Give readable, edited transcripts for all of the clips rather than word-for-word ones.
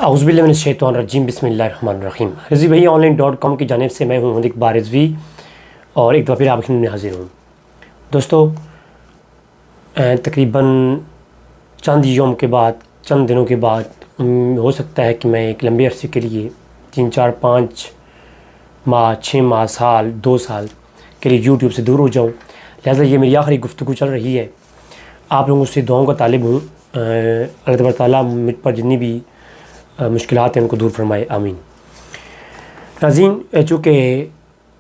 اعوذ باللہ من الشیطان الرجیم بسم اللہ الرحمن الرحیم۔ رضوی بھائی آن لائن .com کی جانب سے میں ہوں اقبال رضوی اور ایک دفعہ پھر آپ کی خدمت میں حاضر ہوں۔ دوستو تقریباً چند یوم کے بعد چند دنوں کے بعد ہو سکتا ہے کہ میں ایک لمبے عرصے کے لیے 3 4 5 ماہ 6 ماہ سال 2 سال کے لیے یوٹیوب سے دور ہو جاؤں، لہٰذا یہ میری آخری گفتگو چل رہی ہے۔ آپ لوگوں سے دعاؤں کا طالب ہوں، اللہ تبارک تعالیٰ مجھ پر جتنی بھی مشکلات ہیں ان کو دور فرمائے، آمین۔ ناظرین، چونکہ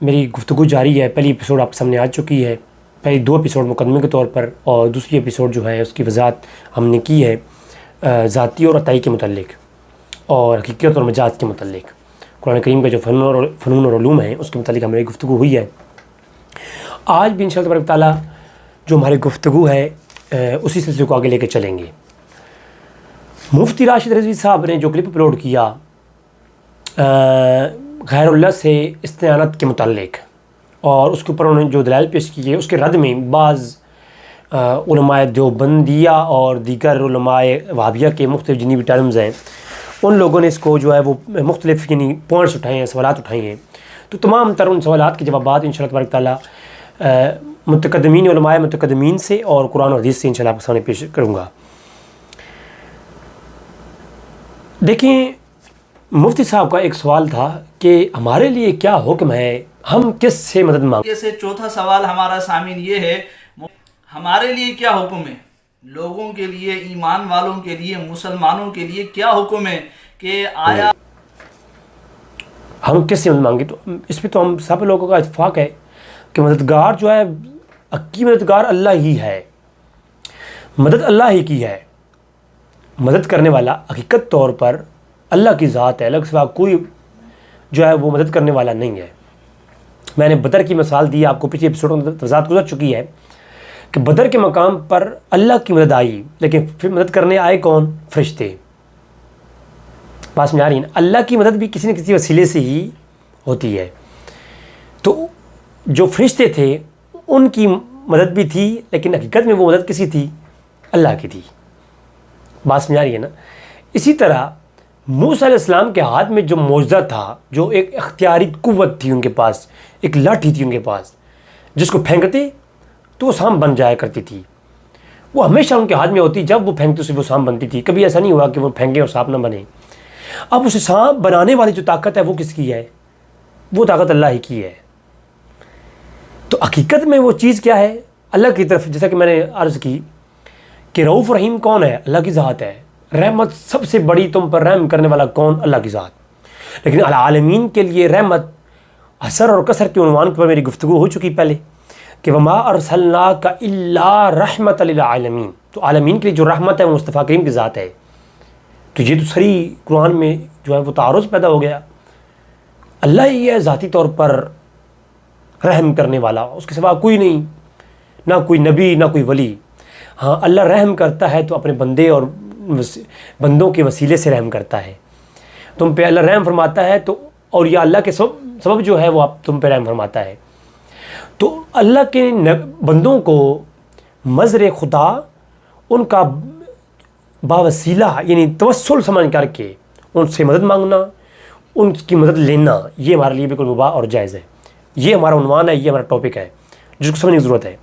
میری گفتگو جاری ہے، پہلی ایپیسوڈ آپ کے سامنے آ چکی ہے، پہلی 2 ایپیسوڈ مقدمے کے طور پر اور دوسری ایپیسوڈ جو ہے اس کی وضاحت ہم نے کی ہے ذاتی اور عطائی کے متعلق اور حقیقت اور مجاز کے متعلق، قرآن کریم کا جو فنون اور علوم ہیں اس کے متعلق ہماری گفتگو ہوئی ہے۔ آج بھی انشاءاللہ تبارک تعالیٰ جو ہماری گفتگو ہے اسی سلسلے کو آگے لے کے چلیں گے۔ مفتی راشد رضوی صاحب نے جو کلپ اپلوڈ کیا غیر اللہ سے استعانت کے متعلق اور اس کے اوپر انہوں نے جو دلائل پیش کی ہے، اس کے رد میں بعض علماء دیوبندیہ اور دیگر علماء وہابیہ کے مختلف جتنی بھی ٹرمز ہیں ان لوگوں نے اس کو جو ہے وہ مختلف پوائنٹس اٹھائے ہیں، سوالات اٹھائے ہیں۔ تو تمام تر ان سوالات کے جوابات انشاءاللہ تبارک تعالیٰ متقدمین علماء متقدمین سے اور قرآن و حدیث سے انشاءاللہ آپ کے سامنے پیش کروں گا۔ دیکھیں، مفتی صاحب کا ایک سوال تھا کہ ہمارے لیے کیا حکم ہے، ہم کس سے مدد مانگیں؟ سے چوتھا سوال ہمارا سامعین یہ ہے، ہمارے لیے کیا حکم ہے، لوگوں کے لیے، ایمان والوں کے لیے، مسلمانوں کے لیے کیا حکم ہے کہ آیا ہم کس سے مدد مانگیں؟ تو اس پہ تو ہم سب لوگوں کا اتفاق ہے کہ مددگار جو ہے حقیقی مددگار اللہ ہی ہے، مدد اللہ ہی کی ہے، مدد کرنے والا حقیقت طور پر اللہ کی ذات ہے، اللہ کے سوا کوئی جو ہے وہ مدد کرنے والا نہیں ہے۔ میں نے بدر کی مثال دی، آپ کو پچھلے ایپیسوڈ میں وضاحت گزر چکی ہے کہ بدر کے مقام پر اللہ کی مدد آئی، لیکن پھر مدد کرنے آئے کون؟ فرشتے۔ پاس میں آ رہی ہیں، اللہ کی مدد بھی کسی نہ کسی وسیلے سے ہی ہوتی ہے۔ تو جو فرشتے تھے ان کی مدد بھی تھی، لیکن حقیقت میں وہ مدد کسی تھی؟ اللہ کی تھی۔ بات میں آ رہی ہے نا؟ اسی طرح موسیٰ علیہ السلام کے ہاتھ میں جو معجزہ تھا، جو ایک اختیاری قوت تھی ان کے پاس، ایک لاٹھی تھی ان کے پاس، جس کو پھینکتے تو وہ سام بن جایا کرتی تھی، وہ ہمیشہ ان کے ہاتھ میں ہوتی، جب وہ پھینکتے اسے وہ سام بنتی تھی، کبھی ایسا نہیں ہوا کہ وہ پھینکے اور سانپ نہ بنے۔ اب اسے سانپ بنانے والی جو طاقت ہے وہ کس کی ہے؟ وہ طاقت اللہ ہی کی ہے۔ تو حقیقت میں وہ چیز کیا ہے؟ اللہ کی طرف، جیسا کہ میں نے عرض کی کہ رؤوف رحیم کون ہے؟ اللہ کی ذات ہے۔ رحمت سب سے بڑی تم پر رحم کرنے والا کون؟ اللہ کی ذات۔ لیکن العالمین کے لیے رحمت حصر اور کثر کے عنوان پر میری گفتگو ہو چکی پہلے کہ وما ارسلناک الا رحمت للعالمین۔ تو عالمین کے لیے جو رحمت ہے وہ مصطفیٰ کریم کی ذات ہے۔ تو یہ تو سری قرآن میں جو ہے وہ تعارض پیدا ہو گیا، اللہ ہی ہے ذاتی طور پر رحم کرنے والا، اس کے سوا کوئی نہیں، نہ کوئی نبی نہ کوئی ولی۔ ہاں، اللہ رحم کرتا ہے تو اپنے بندے اور بندوں کے وسیلے سے رحم کرتا ہے۔ تم پہ اللہ رحم فرماتا ہے تو اور یا اللہ کے سبب جو ہے وہ تم پہ رحم فرماتا ہے۔ تو اللہ کے بندوں کو مظہر خدا ان کا باوسیلہ یعنی توسل سمجھ کر کے ان سے مدد مانگنا، ان کی مدد لینا، یہ ہمارے لیے بالکل مباح اور جائز ہے۔ یہ ہمارا عنوان ہے، یہ ہمارا ٹاپک ہے جس کو سمجھنے کی ضرورت ہے۔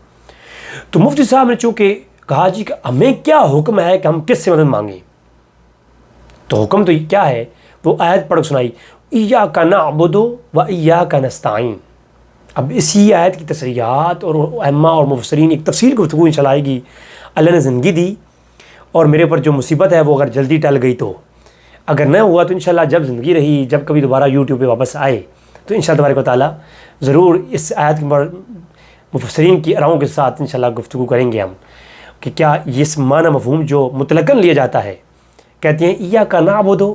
تو مفتی صاحب نے چونکہ کہا جی کہ ہمیں کیا حکم ہے کہ ہم کس سے مدد مانگیں، تو حکم تو کیا ہے؟ وہ آیت پڑھ سنائی، ایاک نعبد و ایاک نستعین۔ اب اسی آیت کی تصریحات اور ائمہ اور مفسرین ایک تفصیل گفتگو انشاءاللہ آئے گی۔ اللہ نے زندگی دی اور میرے پر جو مصیبت ہے وہ اگر جلدی ٹل گئی تو، اگر نہ ہوا تو انشاءاللہ جب زندگی رہی، جب کبھی دوبارہ یوٹیوب پہ واپس آئے تو انشاءاللہ تبارک و تعالیٰ ضرور اس آیت کے مفسرین کی آراؤں کے ساتھ انشاءاللہ گفتگو کریں گے ہم کہ کیا یہ اس معنی مفہوم جو مطلقاً لیا جاتا ہے، کہتے ہیں ایاک نعبد و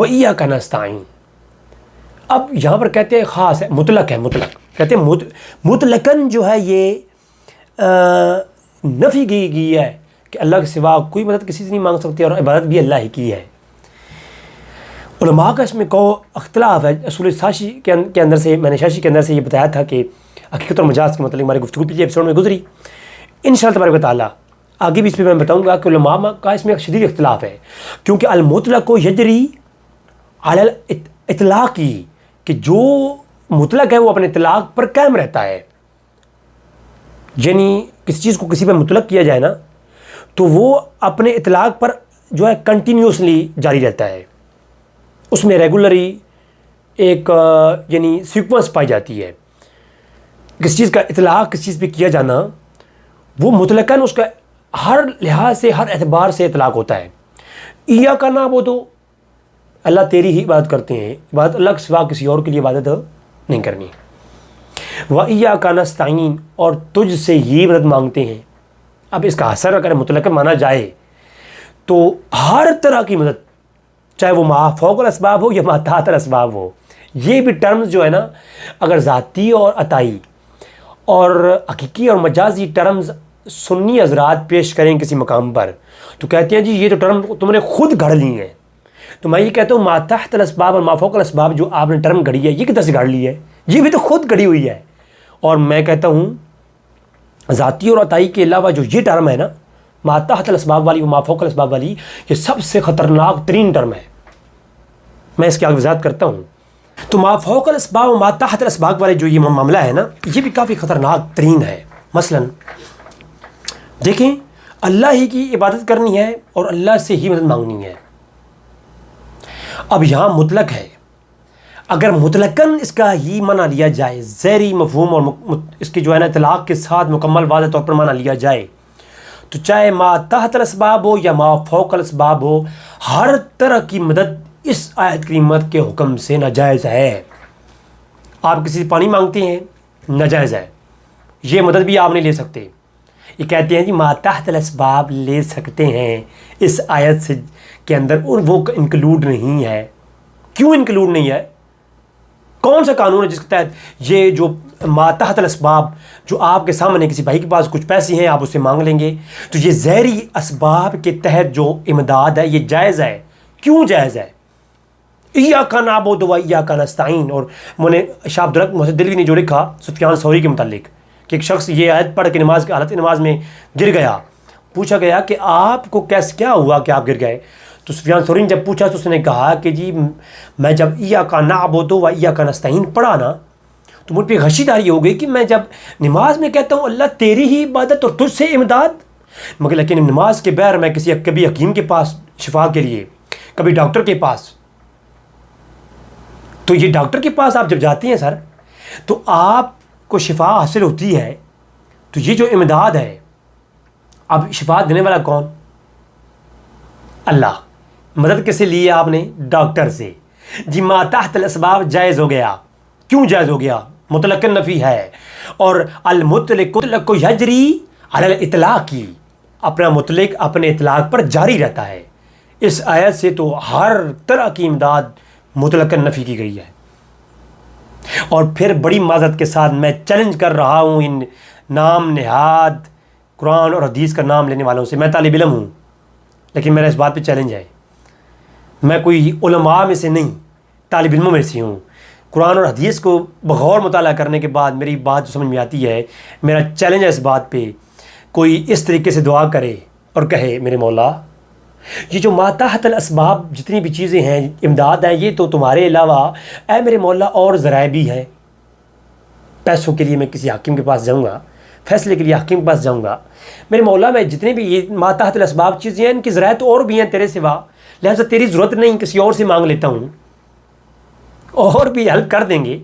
ایاک نستعین۔ اب یہاں پر کہتے ہیں خاص ہے، مطلق ہے، مطلق کہتے ہیں مطلقاً جو ہے یہ نفی کی گئی ہے کہ اللہ کے سوا کوئی مدد کسی سے نہیں مانگ سکتے اور عبادت بھی اللہ ہی کی ہے۔ علماء کا اس میں اختلاف ہے۔ اصول شاشی کے اندر سے میں نے شاشی کے اندر سے یہ بتایا تھا کہ حقیقت اور مجاز کے متعلق ہماری گفتگو پچھلے ایپیسوڈ میں گزری۔ انشاءاللہ تبارک و تعالیٰ آگے بھی اس پہ میں بتاؤں گا کہ علماء کا اس میں ایک شدید اختلاف ہے، کیونکہ المطلق یجری علی الاطلاق، کہ جو مطلق ہے وہ اپنے اطلاق پر قائم رہتا ہے، یعنی کسی چیز کو کسی پہ مطلق کیا جائے نا تو وہ اپنے اطلاق پر جو ہے کنٹینیوسلی جاری رہتا ہے، اس میں ریگولری ایک یعنی سیکوینس پائی جاتی ہے۔ کسی چیز کا اطلاق کسی چیز پہ کیا جانا وہ مطلقاً اس کا ہر لحاظ سے ہر اعتبار سے اطلاق ہوتا ہے۔ ایاک نعبد، اللہ تیری ہی عبادت کرتے ہیں، عبادت اللہ کے سوا کسی اور کے لیے عبادت نہیں کرنی۔ وَإِيَّاكَ نَسْتَعِينُ، اور تجھ سے ہی مدد مانگتے ہیں۔ اب اس کا اثر اگر مطلق مانا جائے تو ہر طرح کی مدد، چاہے وہ ما فوق الاسباب ہو یا ما تحت الاسباب ہو، یہ بھی ٹرمز جو ہے نا، اگر ذاتی اور عطائی اور حقیقی اور مجازی ٹرمز سنی حضرات پیش کریں کسی مقام پر تو کہتے ہیں جی یہ تو ٹرم تم نے خود گھڑ لی ہیں۔ تو میں یہ کہتا ہوں ما تحت الاسباب اور ما فوق الاسباب جو آپ نے ٹرم گھڑی ہے یہ کدھر سے گھڑ لی ہے؟ یہ بھی تو خود گھڑی ہوئی ہے۔ اور میں کہتا ہوں ذاتی اور عطائی کے علاوہ جو یہ ٹرم ہے نا، ما تحت الاسباب والی و ما فوق الاسباب والی، یہ سب سے خطرناک ترین ٹرم ہے۔ میں اس کی آگے وضاحت کرتا ہوں۔ تو ما فوق الاسباب و ما تحت الاسباب والے جو یہ معاملہ ہے نا، یہ بھی کافی خطرناک ترین ہے۔ مثلا دیکھیں، اللہ ہی کی عبادت کرنی ہے اور اللہ سے ہی مدد مانگنی ہے۔ اب یہاں مطلق ہے، اگر مطلقاً اس کا ہی معنی لیا جائے، ظاہری مفہوم اور اس کی جو ہے نا اطلاق کے ساتھ مکمل واضح طور پر معنی لیا جائے، تو چاہے ما تحت الاسباب ہو یا ما فوق الاسباب ہو، ہر طرح کی مدد اس آیت کریمت کے حکم سے ناجائز ہے۔ آپ کسی سے پانی مانگتے ہیں، ناجائز ہے، یہ مدد بھی آپ نہیں لے سکتے۔ یہ کہتے ہیں جی ما تحت الاسباب لے سکتے ہیں، اس آیت سے کے اندر، اور وہ انکلوڈ نہیں ہے۔ کیوں انکلوڈ نہیں ہے؟ کون سا قانون ہے جس کے تحت یہ جو ما تحت الاسباب، جو آپ کے سامنے کسی بھائی کے پاس کچھ پیسے ہیں آپ اس سے مانگ لیں گے، تو یہ ظاہری اسباب کے تحت جو امداد ہے یہ جائز ہے۔ کیوں جائز ہے؟ ایاک نعبد و ایاک نستعین۔ اور میں نے شاہ عبدالحق محسن دلوی نے جو لکھا سفیان ثوری کے متعلق کہ ایک شخص یہ آیت پڑھ کے نماز کی حالت نماز میں گر گیا، پوچھا گیا کہ آپ کو کیا ہوا کہ آپ گر گئے؟ تو سفیان ثوری نے جب پوچھا تو اس نے کہا کہ جی میں جب ایاک نعبد و ایاک نستعین پڑھا نا تو مجھ پہ غشی داری ہو گئی کہ میں جب نماز میں کہتا ہوں اللہ تیری ہی عبادت اور تجھ سے امداد، مگر لیکن نماز کے بغیر میں کبھی حکیم کے پاس شفا کے لیے، کبھی ڈاکٹر کے پاس، تو یہ ڈاکٹر کے پاس آپ جب جاتے ہیں سر تو آپ کو شفا حاصل ہوتی ہے، تو یہ جو امداد ہے، اب شفا دینے والا کون؟ اللہ۔ مدد کیسے لی ہے آپ نے؟ ڈاکٹر سے۔ جی ما تحت الاسباب جائز ہو گیا۔ کیوں جائز ہو گیا؟ مطلق نفی ہے، اور المطلق یجری علی الاطلاق کی، اپنا مطلق اپنے اطلاق پر جاری رہتا ہے۔ اس آیت سے تو ہر طرح کی امداد مطلق نفی کی گئی ہے۔ اور پھر بڑی معذرت کے ساتھ میں چیلنج کر رہا ہوں ان نام نہاد قرآن اور حدیث کا نام لینے والوں سے، میں طالب علم ہوں لیکن میرا اس بات پہ چیلنج ہے، میں کوئی علماء میں سے نہیں، طالب علموں میں سے ہوں۔ قرآن اور حدیث کو بغور مطالعہ کرنے کے بعد میری بات جو سمجھ میں آتی ہے، میرا چیلنج ہے اس بات پہ، کوئی اس طریقے سے دعا کرے اور کہے میرے مولا یہ جو ما تحت الاسباب جتنی بھی چیزیں ہیں، امداد ہیں، یہ تو تمہارے علاوہ اے میرے مولا اور ذرائع بھی ہیں۔ پیسوں کے لیے میں کسی حاکم کے پاس جاؤں گا، فیصلے کے لیے حاکم کے پاس جاؤں گا، میرے مولا میں جتنے بھی یہ ما تحت الاسباب چیزیں ہیں ان کی ذرائع تو اور بھی ہیں تیرے سوا، لہٰذا تیری ضرورت نہیں، کسی اور سے مانگ لیتا ہوں، اور بھی حل کر دیں گے۔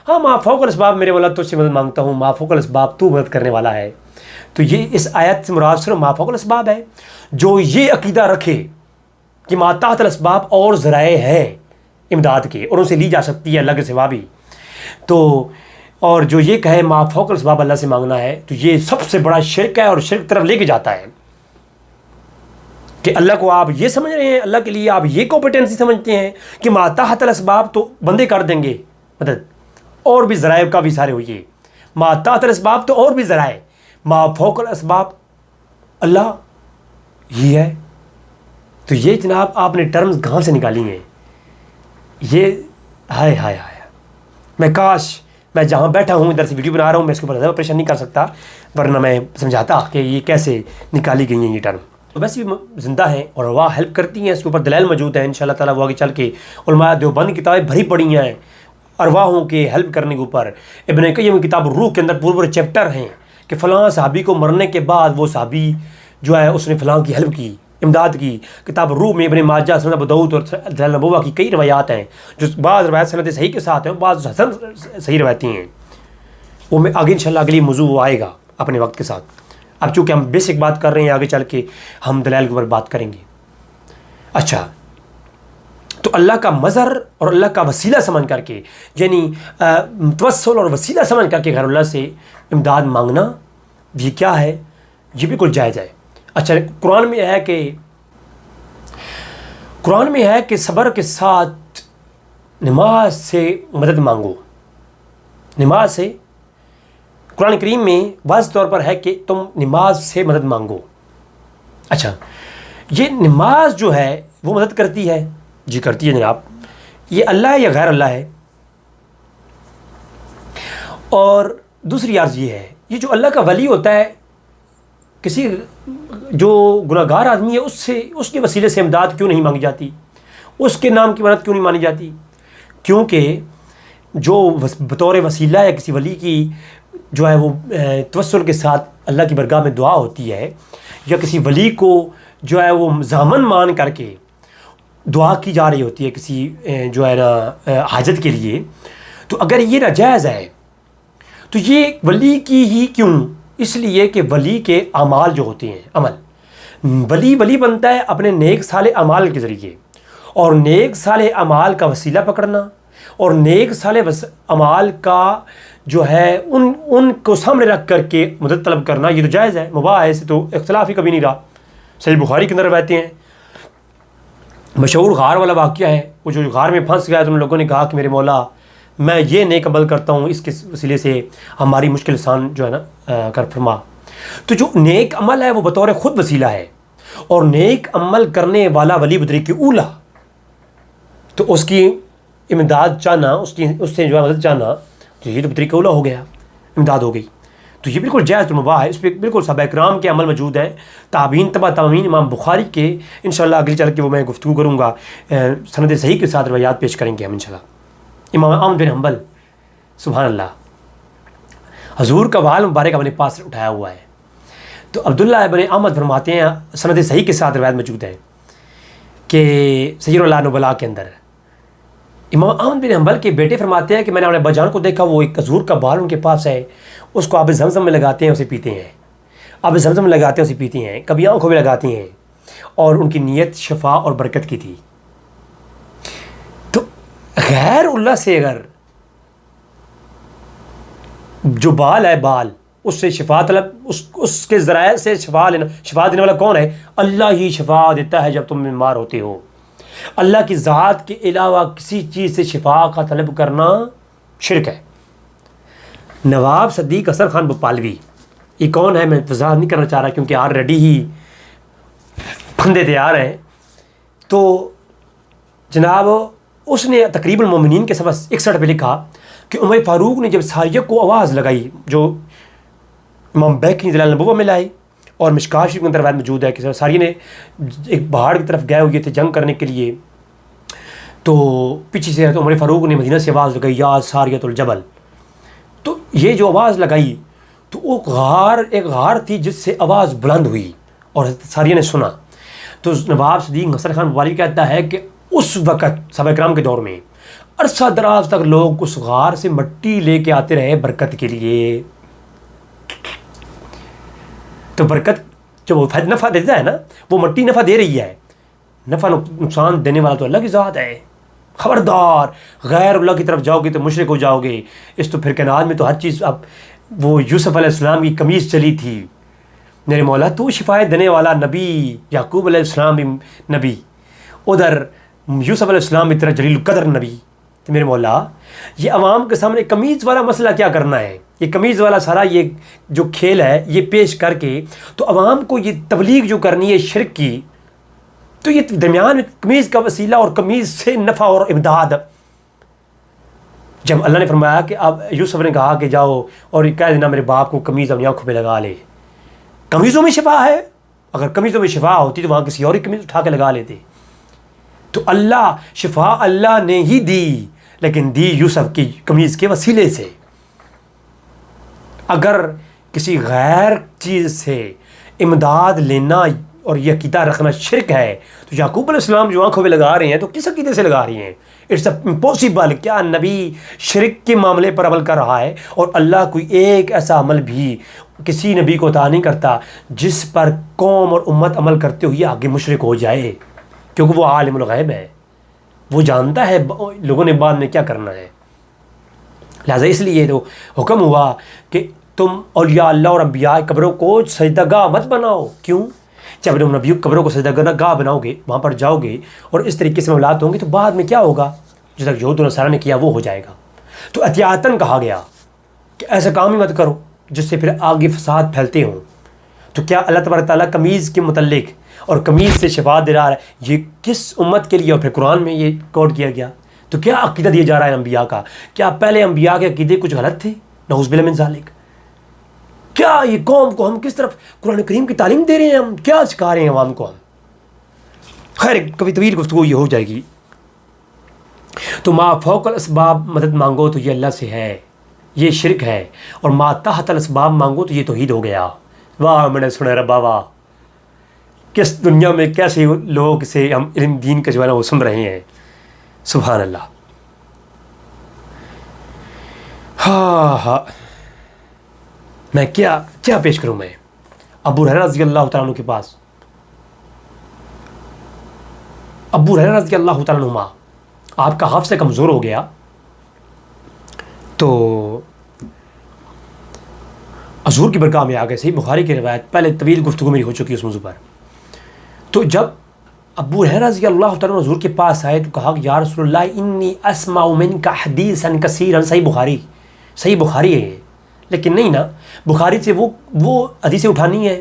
ہاں ما فوق الاسباب میرے مولا تجھ سے مدد مانگتا ہوں، ما فوق الاسباب تو مدد کرنے والا ہے۔ تو یہ اس آیت سے مراد صرف ما فوق الاسباب ہے۔ جو یہ عقیدہ رکھے کہ ما تحت الاسباب اور ذرائع ہیں امداد کے اور ان سے لی جا سکتی ہے اللہ کے سوا بھی، تو اور جو یہ کہے ما فوق الاسباب اللہ سے مانگنا ہے، تو یہ سب سے بڑا شرک ہے اور شرک طرف لے کے جاتا ہے کہ اللہ کو آپ یہ سمجھ رہے ہیں، اللہ کے لیے آپ یہ کمپیٹنسی سمجھتے ہیں کہ ما تحت الاسباب تو بندے کر دیں گے مدد، اور بھی ذرائع کا بھی سارے ہوئیے، ما تحت الاسباب تو اور بھی ذرائع، ما فوق الاسباب اللہ ہی ہے۔ تو یہ جناب آپ نے ٹرمز کہاں سے نکالی ہیں؟ یہ ہائے ہائے ہائے، میں کاش میں جہاں بیٹھا ہوں ادھر سے ویڈیو بنا رہا ہوں، میں اس کے اوپر زیادہ پریشان نہیں کر سکتا، ورنہ میں سمجھاتا کہ یہ کیسے نکالی گئی ہیں یہ ٹرم. ویسے بھی زندہ ہیں اور وہ ہیلپ کرتی ہیں، اس کے اوپر دلائل موجود ہیں انشاءاللہ تعالیٰ. وہ آگے چل کے علماء دیوبند کتابیں بھری پڑی ہیں ارواحوں کے ہیلپ کرنے کے اوپر. ابن قیم کی کتاب الروح کے اندر پورے پورے چیپٹر ہیں کہ فلاں صحابی کو مرنے کے بعد وہ صحابی جو ہے اس نے فلاں کی ہیلپ کی، امداد کی. کتاب الروح میں ابن ماجہ، سنن ابو داؤد اور دلائل نبوہ کی کئی روایات ہیں، جو بعض روایات سند صحیح کے ساتھ ہیں، بعض حسن صحیح روایتی ہیں. وہ میں آگے انشاءاللہ اگلی موضوع وہ آئے گا اپنے وقت کے ساتھ. اب چونکہ ہم بیسک بات کر رہے ہیں، آگے چل کے ہم دلائل کے اوپر بات کریں گے. اچھا، تو اللہ کا مظہر اور اللہ کا وسیلہ سمجھ کر کے، یعنی توسل اور وسیلہ سمجھ کر کے غیر اللہ سے امداد مانگنا، یہ کیا ہے؟ یہ بالکل جائز ہے. اچھا، قرآن میں ہے کہ صبر کے ساتھ نماز سے مدد مانگو. نماز سے قرآن کریم میں واضح طور پر ہے کہ تم نماز سے مدد مانگو. اچھا، یہ نماز جو ہے وہ مدد کرتی ہے؟ جی کرتی ہے جناب. یہ اللہ ہے یا غیر اللہ ہے؟ اور دوسری عرض یہ ہے، یہ جو اللہ کا ولی ہوتا ہے، کسی جو گناہ گار آدمی ہے اس کے وسیلے سے امداد کیوں نہیں مانگی جاتی؟ اس کے نام کی مدد کیوں نہیں مانی جاتی؟ کیونکہ جو بطور وسیلہ ہے کسی ولی کی جو ہے وہ توسل کے ساتھ اللہ کی برگاہ میں دعا ہوتی ہے، یا کسی ولی کو جو ہے وہ ضامن مان کر کے دعا کی جا رہی ہوتی ہے کسی جو ہے نا حاجت کے لیے، تو اگر یہ ناجائز ہے تو یہ ولی کی ہی کیوں؟ اس لیے کہ ولی کے اعمال جو ہوتے ہیں، عمل، ولی بنتا ہے اپنے نیک صالح اعمال کے ذریعے، اور نیک صالح اعمال کا وسیلہ پکڑنا اور نیک صالح اعمال کا جو ہے ان کو سامنے رکھ کر کے مدد طلب کرنا، یہ تو جائز ہے، مباح ہے، اسے تو اختلاف ہی کبھی نہیں رہا. صحیح بخاری کے اندر روایتیں ہیں. مشہور غار والا واقعہ ہے، وہ جو غار میں پھنس گیا تو ان لوگوں نے کہا کہ میرے مولا، میں یہ نیک عمل کرتا ہوں، اس کے وسیلے سے ہماری مشکل آسان جو ہے نا کر فرما. تو جو نیک عمل ہے وہ بطور خود وسیلہ ہے، اور نیک عمل کرنے والا ولی بدری کی اولا، تو اس کی امداد چاہنا، اس سے جو ہے مدد چاہنا، تو یہ تو بدری کا اولا ہو گیا، امداد ہو گئی. تو یہ بالکل جائز المباح ہے. اس پہ بالکل صحابہ کرام کے عمل موجود ہیں، تابعین، تبع تابعین، امام بخاری کے. انشاءاللہ اگلی چل کے وہ میں گفتگو کروں گا، سند صحیح کے ساتھ روایات پیش کریں گے ہم انشاءاللہ. امام احمد بن حنبل، سبحان اللہ، حضور کا وال مبارک اپنے پاس اٹھایا ہوا ہے. تو عبداللہ ابن احمد فرماتے ہیں، سند صحیح کے ساتھ روایت موجود ہے کہ سیر اللہ نبلا کے اندر امام احمد بن حنبل کے بیٹے فرماتے ہیں کہ میں نے اپنے ابا جان کو دیکھا، وہ ایک کھجور کا بال ان کے پاس ہے، اس کو آب زمزم میں لگاتے ہیں، اسے پیتے ہیں. آب زمزم میں لگاتے ہیں، اسے پیتے ہیں، کبھی آنکھوں میں لگاتے ہیں، اور ان کی نیت شفا اور برکت کی تھی. تو غیر اللہ سے اگر جو بال ہے، بال اس سے شفا طلب، اس کے ذرائع سے شفا لینا، شفا دینے والا کون ہے؟ اللہ ہی شفا دیتا ہے جب تم بیمار ہوتے ہو. اللہ کی ذات کے علاوہ کسی چیز سے شفا کا طلب کرنا شرک ہے. نواب صدیق حسن خان بھوپالوی، یہ کون ہے میں وضاحت نہیں کرنا چاہ رہا کیونکہ آلریڈی ہی بندے تیار ہیں. تو جناب اس نے تقریب المومنین کے صفحہ 61 پہ لکھا کہ عمر فاروق نے جب ساریہ کو آواز لگائی، جو امام بیہقی نے دلائل نبوہ میں لائے اور مشکوٰۃ شریف کے اندر روایت موجود ہے کہ ساریہ نے ایک پہاڑ کی طرف گئے ہوئے تھے جنگ کرنے کے لیے، تو پیچھے سے عمر فاروق نے مدینہ سے آواز لگائی، یا ساریۃ الجبل. تو یہ جو آواز لگائی تو وہ ایک غار تھی جس سے آواز بلند ہوئی اور ساریہ نے سنا. تو نواب صدیق حسن خان بھوپالوی کہتا ہے کہ اس وقت صحابہ کرام کے دور میں عرصہ دراز تک لوگ اس غار سے مٹی لے کے آتے رہے برکت کے لیے. تو برکت جب وہ نفع دیتا ہے نا، وہ مٹی نفع دے رہی ہے، نفع نقصان دینے والا تو اللہ کی ذات ہے. خبردار، غیر اللہ کی طرف جاؤ گے تو مشرک ہو جاؤ گے. اس تو پھر کائنات میں تو ہر چیز، اب وہ یوسف علیہ السلام کی قمیض چلی تھی، میرے مولا تو شفایت دینے والا نبی، یعقوب علیہ السلام بھی نبی، ادھر یوسف علیہ السلام کی طرح جلیل القدر نبی. تو میرے مولا یہ عوام کے سامنے قمیض والا مسئلہ کیا کرنا ہے؟ یہ قمیض والا سارا یہ جو کھیل ہے یہ پیش کر کے تو عوام کو یہ تبلیغ جو کرنی ہے شرک کی، تو یہ درمیان میں قمیض کا وسیلہ اور قمیض سے نفع اور امداد، جب اللہ نے فرمایا کہ اب یوسف نے کہا کہ جاؤ اور کہہ دینا میرے باپ کو قمیض اپنی آنکھوں پہ لگا لے، قمیضوں میں شفا ہے، اگر قمیضوں میں شفا ہوتی تو وہاں کسی اور کی قمیض اٹھا کے لگا لیتے. تو اللہ شفا اللہ نے ہی دی، لیکن دی یوسف کی قمیض کے وسیلے سے. اگر کسی غیر چیز سے امداد لینا اور یہ عقیدہ رکھنا شرک ہے تو یعقوب علیہ السلام جو آنکھوں پہ لگا رہے ہیں تو کس عقیدے سے لگا رہے ہیں؟ It's impossible. کیا نبی شرک کے معاملے پر عمل کر رہا ہے؟ اور اللہ کوئی ایک ایسا عمل بھی کسی نبی کو عطا نہیں کرتا جس پر قوم اور امت عمل کرتے ہوئے آگے مشرک ہو جائے، کیونکہ وہ عالم الغیب ہے، وہ جانتا ہے لوگوں نے بعد میں کیا کرنا ہے. لہٰذا اس لیے تو حکم ہوا کہ تم اولیاء اللہ اور انبیاء قبروں کو سجدہ گاہ مت بناؤ. کیوں؟ جب تم نبی قبروں کو سجدہ گاہ بناؤ گے، وہاں پر جاؤ گے اور اس طریقے سے معاملات ہوں گے تو بعد میں کیا ہوگا؟ جو تک یہود و نصارہ نے کیا وہ ہو جائے گا. تو احتیاطاً کہا گیا کہ ایسا کام ہی مت کرو جس سے پھر آگے فساد پھیلتے ہوں. تو کیا اللہ تبارک تعالیٰ قمیض کے متعلق اور قمیض سے شفا دے رہا ہے، یہ کس امت کے لیے؟ اور پھر قرآن میں یہ کوٹ کیا گیا. تو کیا عقیدہ دیا جا رہا ہے انبیاء کا؟ کیا پہلے انبیاء کے عقیدے کچھ غلط تھے؟ نعوذ باللہ من ذالک. کیا یہ قوم کو ہم کس طرف قرآن کریم کی تعلیم دے رہے ہیں؟ ہم کیا سکھا رہے ہیں عوام کو؟ ہم خیر کبھی طویل گفتگو یہ ہو جائے گی. تو ما فوق الاسباب مدد مانگو تو یہ اللہ سے ہے، یہ شرک ہے. اور ما تحت الاسباب مانگو تو یہ توحید ہو گیا. واہ میں نے سنا ربا واہ، کس دنیا میں کیسے لوگ سے ہم علم دین کا جو ہے نا وہ سن رہے ہیں. سبحان اللہ. ہاں میں کیا پیش کروں؟ میں ابو ہریرہ رضی اللہ تعالیٰ عنہ کے پاس، ابو ہریرہ رضی اللہ تعالیٰ عنہ آپ کا حافظہ کمزور ہو گیا تو حضور کی برگاہ میں آ گئے. صحیح بخاری کی روایت، پہلے طویل گفتگو میری ہو چکی ہے اس موضوع پر. تو جب ابو ہریرہ رضی اللہ تعالیٰ عنہ حضور کے پاس آئے تو کہا کہ یا رسول اللہ انی اسمع منک حدیثا کثیرا. صحیح بخاری ہے، لیکن نہیں نا، بخاری سے وہ حدیثیں اٹھانی ہے،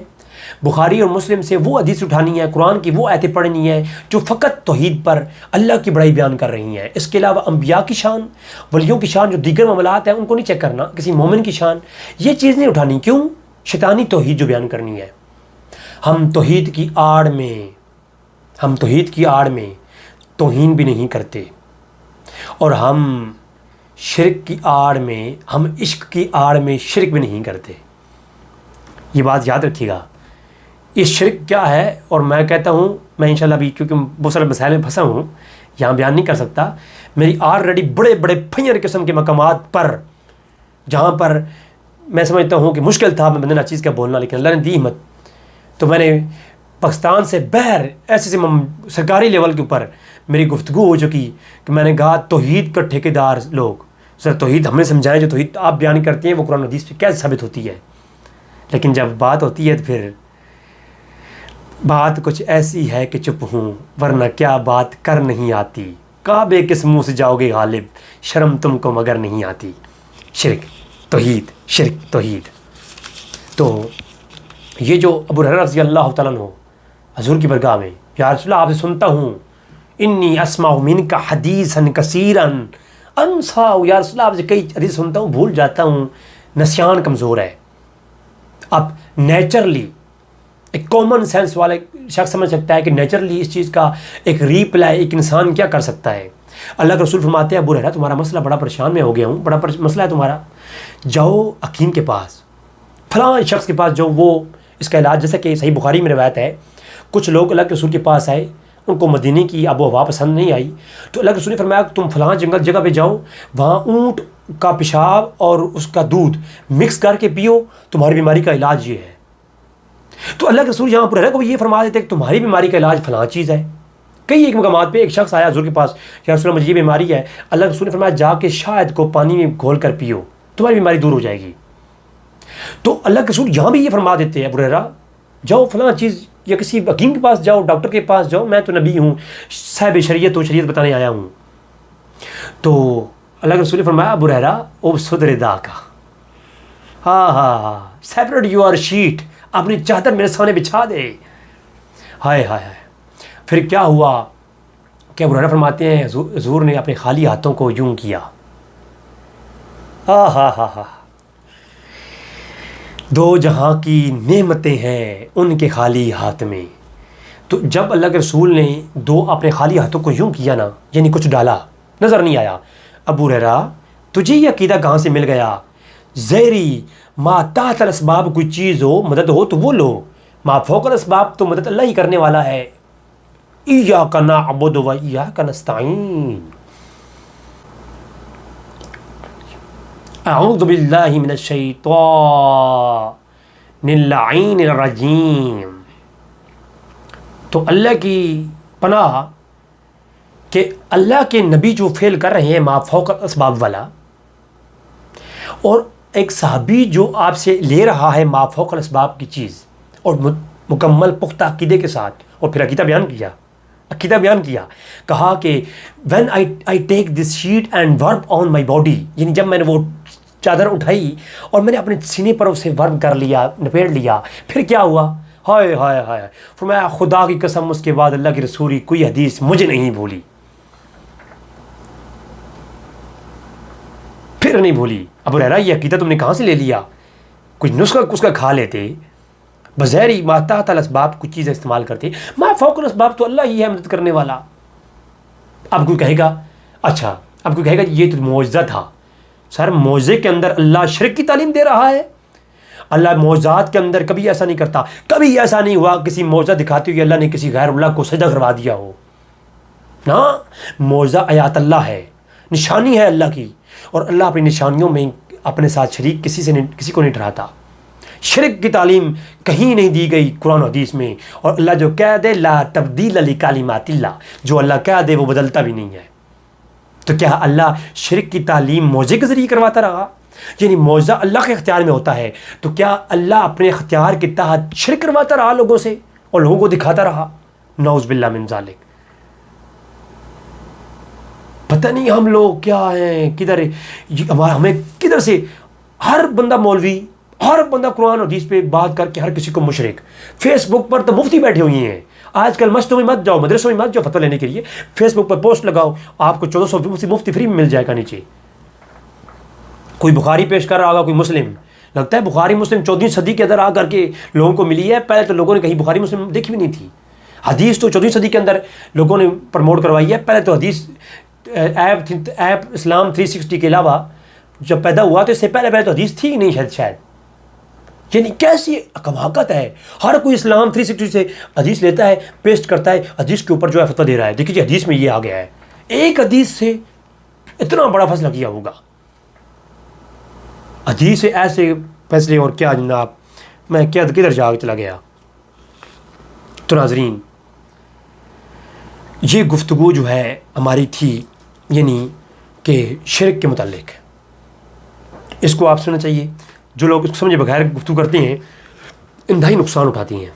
بخاری اور مسلم سے وہ حدیث اٹھانی ہے، قرآن کی وہ آیتیں پڑھنی ہے جو فقط توحید پر اللہ کی بڑائی بیان کر رہی ہیں. اس کے علاوہ انبیاء کی شان، ولیوں کی شان، جو دیگر معاملات ہیں ان کو نہیں چیک کرنا، کسی مومن کی شان یہ چیز نہیں اٹھانی. کیوں؟ شیطانی توحید جو بیان کرنی ہے. ہم توحید کی آڑ میں توہین بھی نہیں کرتے، اور ہم شرک کی آڑ میں، ہم عشق کی آڑ میں شرک بھی نہیں کرتے. یہ بات یاد رکھیے گا. یہ شرک کیا ہے؟ اور میں کہتا ہوں، میں انشاءاللہ ابھی کیونکہ بہت سارے مسائل میں پھنسا ہوں یہاں بیان نہیں کر سکتا. میری آلریڈی بڑے بڑے پھیر قسم کے مقامات پر جہاں پر میں سمجھتا ہوں کہ مشکل تھا میں بندہ چیز کا بولنا، لیکن اللہ نے دی ہمت، تو میں نے پاکستان سے باہر ایسے سرکاری لیول کے اوپر میری گفتگو ہو چکی کہ میں نے کہا توحید کا ٹھیکیدار لوگ سر توحید ہمیں سمجھائیں، جو توحید آپ بیان کرتے ہیں وہ قرآن حدیث پہ کیسے ثابت ہوتی ہے. لیکن جب بات ہوتی ہے تو پھر بات کچھ ایسی ہے کہ چپ ہوں، ورنہ کیا بات کر نہیں آتی. کعبے کس منہ سے جاؤ گے غالب، شرم تم کو مگر نہیں آتی. شرک توحید. تو یہ جو ابو ہریرہ رضی اللہ تعالیٰ عنہ حضور کی برگاہ میں، یا رسول اللہ آپ سے سنتا ہوں، انی اسمع منک حدیثا کثیرا انسا، یا رسول اللہ آپ سے کئی حدیث سنتا ہوں بھول جاتا ہوں، نسیان کمزور ہے. اب نیچرلی ایک کامن سینس والے شخص سمجھ سکتا ہے کہ نیچرلی اس چیز کا ایک ریپلائی ایک انسان کیا کر سکتا ہے. اللہ کے رسول فرماتے ہیں ابو ہریرہ تمہارا مسئلہ بڑا پریشان میں ہو گیا ہوں، بڑا مسئلہ ہے تمہارا، جاؤ حکیم کے پاس، فلاں شخص کے پاس جو وہ اس کا علاج، جیسا کہ صحیح بخاری میں روایت ہے کچھ لوگ اللہ کے رسول کے پاس آئے، ان کو مدینے کی آب و ہوا پسند نہیں آئی، تو اللہ کے رسول نے فرمایا کہ تم فلاں جگہ پہ جاؤ، وہاں اونٹ کا پیشاب اور اس کا دودھ مکس کر کے پیو، تمہاری بیماری کا علاج یہ ہے. تو اللہ کے رسول یہاں پر کو یہ فرما دیتے کہ تمہاری بیماری کا علاج فلاں چیز ہے. کئی ایک مقامات پہ ایک شخص آیا حضور کے پاس، یا رسول اللہ مجھے یہ بیماری ہے، اللہ کے رسول نے فرمایا جا کے شاہد کو پانی میں گھول کر پیو، تمہاری بیماری دور ہو جائے گی. تو اللہ کے رسول یہاں بھی یہ فرما دیتے ہیں ابو ہریرہ جاؤ فلاں چیز، یا کسی حکیم کے پاس جاؤ، ڈاکٹر کے پاس جاؤ، میں تو نبی ہوں، صاحب شریعت و شریعت بتانے آیا ہوں. تو اللہ کے رسول نے فرمایا ابو ہریرہ او صدر دا کا، ہاں سیپریٹ یور شیٹ، اپنی چادر میرے سامنے بچھا دے. ہائے. پھر کیا ہوا کہ ابو ہریرہ فرماتے ہیں حضور نے اپنے خالی ہاتھوں کو یوں کیا، ہاں ہاں ہاں، دو جہاں کی نعمتیں ہیں ان کے خالی ہاتھ میں. تو جب اللہ کے رسول نے دو اپنے خالی ہاتھوں کو یوں کیا نا، یعنی کچھ ڈالا نظر نہیں آیا. ابو ہریرہ تجھے یہ عقیدہ کہاں سے مل گیا؟ زہری ما تحت الاسباب کوئی چیز ہو، مدد ہو تو وہ لو، ما فوق الاسباب تو مدد اللہ ہی کرنے والا ہے. ایاک نعبد و ایاک نستعین. اعوذ باللہ من الشیطان اللعین الرجیم. تو اللہ کی پناہ کہ اللہ کے نبی جو فعل کر رہے ہیں ما فوق الاسباب والا، اور ایک صحابی جو آپ سے لے رہا ہے ما فوق الاسباب کی چیز، اور مکمل پختہ عقیدے کے ساتھ، اور پھر عقیدہ بیان کیا، کہا کہ when I take this sheet and work on my body، یعنی جب میں نے وہ چادر اٹھائی اور میں نے اپنے سینے پر اسے ورم کر لیا، لپیٹ لیا، پھر کیا ہوا؟ ہائے ہائے ہائے، فرمایا خدا کی قسم اس کے بعد اللہ کی رسول کوئی حدیث مجھے نہیں بھولی، پھر نہیں بھولی. ابو ہریرہ یہ عقیدہ تم نے کہاں سے لے لیا؟ کچھ نسخہ اس کا کھا لیتے، بظاہری ما تحت الاسباب کچھ چیزیں استعمال کرتے، ما فوق الاسباب تو اللہ ہی ہے مدد کرنے والا. اب کوئی کہے گا اچھا، اب کوئی کہے گا یہ تو معجزہ تھا. سر معجزے کے اندر اللہ شرک کی تعلیم دے رہا ہے. اللہ معجزات کے اندر کبھی ایسا نہیں کرتا، کبھی ایسا نہیں ہوا کسی معجزہ دکھاتے ہوئے اللہ نے کسی غیر اللہ کو سجدہ کروا دیا ہو. نا، معجزہ آیات اللہ ہے، نشانی ہے اللہ کی، اور اللہ اپنی نشانیوں میں اپنے ساتھ شریک کسی کو نہیں ٹھہراتا. شرک کی تعلیم کہیں نہیں دی گئی قرآن و حدیث میں، اور اللہ جو کہہ دے لا تبدیل لکلمات اللہ، جو اللہ کہہ دے وہ بدلتا بھی نہیں ہے. تو کیا اللہ شرک کی تعلیم معجزے کے ذریعے کرواتا رہا؟ یعنی معجزہ اللہ کے اختیار میں ہوتا ہے، تو کیا اللہ اپنے اختیار کے تحت شرک کرواتا رہا لوگوں سے اور لوگوں کو دکھاتا رہا؟ نعوذ باللہ من ذالک. پتہ نہیں ہم لوگ کیا ہیں، کدھر ہمیں کدھر سے ہر بندہ مولوی، ہر بندہ قرآن و حدیث پہ بات کر کے ہر کسی کو مشرک. فیس بک پر تو مفتی بیٹھے ہوئی ہیں. آج کل مسجدوں میں مت جاؤ، مدرسوں میں مت جاؤ فتویٰ لینے کے لیے، فیس بک پر پوسٹ لگاؤ، آپ کو 1400 مفتی فری میں مل جائے گا. نیچے کوئی بخاری پیش کر رہا ہوگا، کوئی مسلم، لگتا ہے بخاری مسلم 14ویں صدی کے اندر آ کر کے لوگوں کو ملی ہے. پہلے تو لوگوں نے کہیں بخاری مسلم دیکھی بھی نہیں تھی. حدیث تو 14ویں صدی کے اندر لوگوں نے پروموٹ کروائی ہے. پہلے تو حدیث ایپ اسلام 360 کے علاوہ جب پیدا ہوا تو اس سے پہلے تو حدیث تھی ہی نہیں شاید. یعنی کیسی حماقت ہے، ہر کوئی اسلام 360 سے حدیث لیتا ہے، پیسٹ کرتا ہے، حدیث کے اوپر جو ہے فتویٰ دے رہا ہے. دیکھیے جی حدیث میں یہ آ گیا ہے، ایک حدیث سے اتنا بڑا فیصلہ کیا ہوگا. حدیث سے ایسے فیصلے، اور کیا جناب میں کدھر جا چلا گیا. تو ناظرین یہ گفتگو جو ہے ہماری تھی، یعنی کہ شرک کے متعلق. اس کو آپ سننا چاہیے. جو لوگ اس کو سمجھے بغیر گفتگو کرتے ہیں انتہائی نقصان اٹھاتے ہیں.